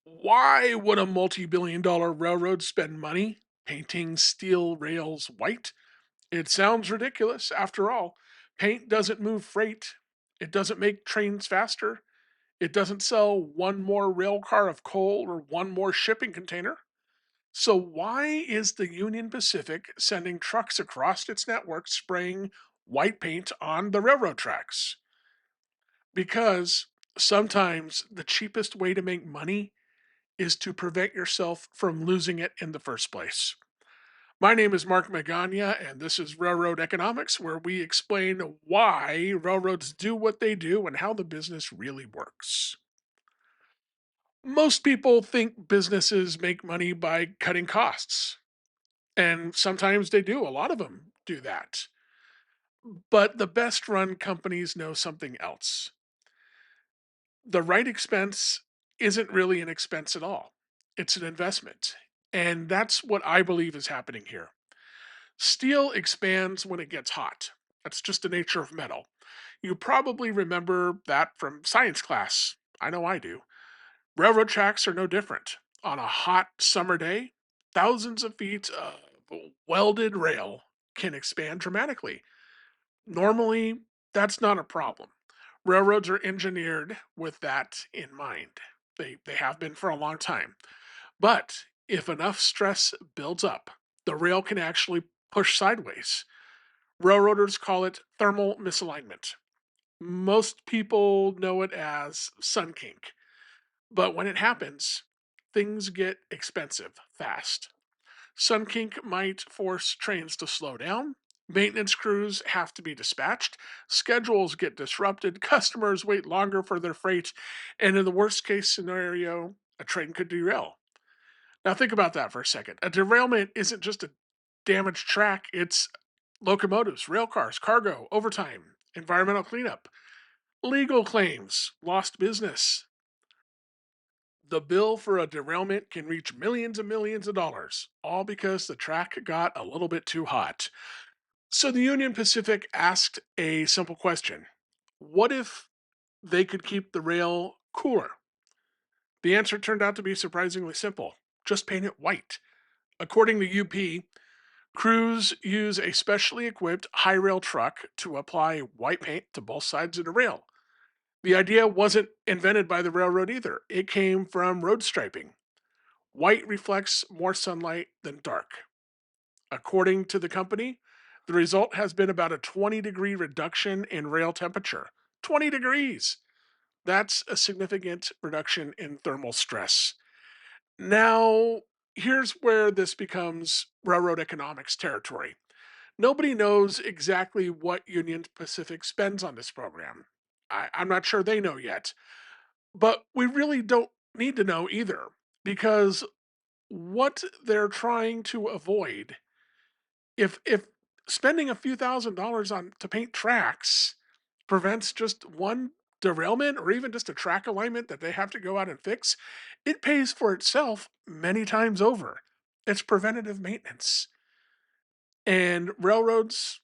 Why would a multi-billion-dollar railroad spend money painting steel rails white? It sounds ridiculous. After all, paint doesn't move freight. It doesn't make trains faster. It doesn't sell one more rail car of coal or one more shipping container. So why is the Union Pacific sending trucks across its network spraying white paint on the railroad tracks? Because sometimes the cheapest way to make money is to prevent yourself from losing it in the first place. My name is Mark Magana, and this is Railroad Economics, where we explain why railroads do what they do and how the business really works. Most people think businesses make money by cutting costs, and sometimes they do. A lot of them do that. But the best run companies know something else. The right expense isn't really an expense at all, it's an investment. And that's what I believe is happening here. Steel expands when it gets hot. That's just the nature of metal. You probably remember that from science class. I know I do. Railroad tracks are no different. On a hot summer day, thousands of feet of welded rail can expand dramatically. Normally, that's not a problem. Railroads are engineered with that in mind. They have been for a long time. But if enough stress builds up, the rail can actually push sideways. Railroaders call it thermal misalignment. Most people know it as sun kink. But when it happens, things get expensive fast. Sun kink might force trains to slow down. Maintenance crews have to be dispatched. Schedules get disrupted. Customers wait longer for their freight. And in the worst case scenario, a train could derail. Now, think about that for a second. A derailment isn't just a damaged track, it's locomotives, rail cars, cargo, overtime, environmental cleanup, legal claims, lost business. The bill for a derailment can reach millions and millions of dollars, all because the track got a little bit too hot. So the Union Pacific asked a simple question: what if they could keep the rail cooler? The answer turned out to be surprisingly simple: just paint it white. According to UP, crews use a specially equipped high rail truck to apply white paint to both sides of the rail. The idea wasn't invented by the railroad either, it came from road striping. White reflects more sunlight than dark. According to the company, the result has been about a 20-degree reduction in rail temperature. 20 degrees! That's a significant reduction in thermal stress. Now, here's where this becomes railroad economics territory. Nobody knows exactly what Union Pacific spends on this program. I'm not sure they know yet, but we really don't need to know either, because what they're trying to avoid, if spending a few $1,000s on to paint tracks prevents just one derailment or even just a track alignment that they have to go out and fix, it pays for itself many times over. It's preventative maintenance. And railroads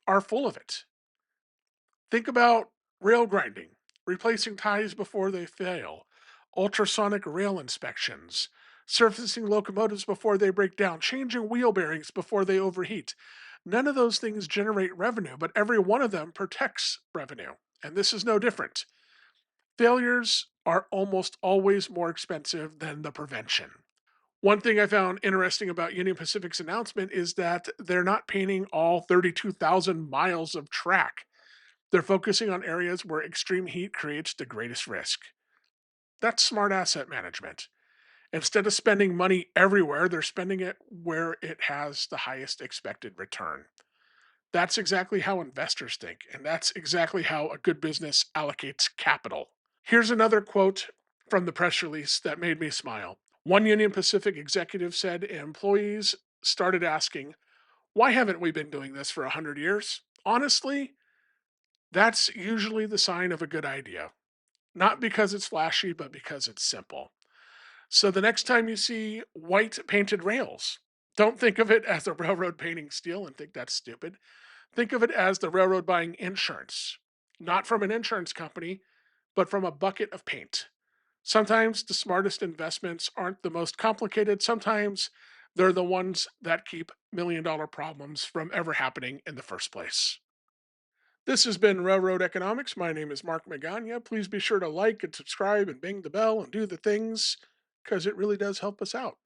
are full of it. Think about rail grinding, replacing ties before they fail, ultrasonic rail inspections, surfacing locomotives before they break down, changing wheel bearings before they overheat. None of those things generate revenue, but every one of them protects revenue. And this is no different. Failures are almost always more expensive than the prevention. One thing I found interesting about Union Pacific's announcement is that they're not painting all 32,000 miles of track. They're focusing on areas where extreme heat creates the greatest risk. That's smart asset management. Instead of spending money everywhere, they're spending it where it has the highest expected return. That's exactly how investors think, and that's exactly how a good business allocates capital. Here's another quote from the press release that made me smile. One Union Pacific executive said employees started asking, why haven't we been doing this for 100 years? Honestly, that's usually the sign of a good idea. Not because it's flashy, but because it's simple. So the next time you see white painted rails, don't think of it as the railroad painting steel and think that's stupid. Think of it as the railroad buying insurance, not from an insurance company, but from a bucket of paint. Sometimes the smartest investments aren't the most complicated. Sometimes they're the ones that keep $1 million problems from ever happening in the first place. This has been Railroad Economics. My name is Mark Magana. Please be sure to like and subscribe and bing the bell and do the things because it really does help us out.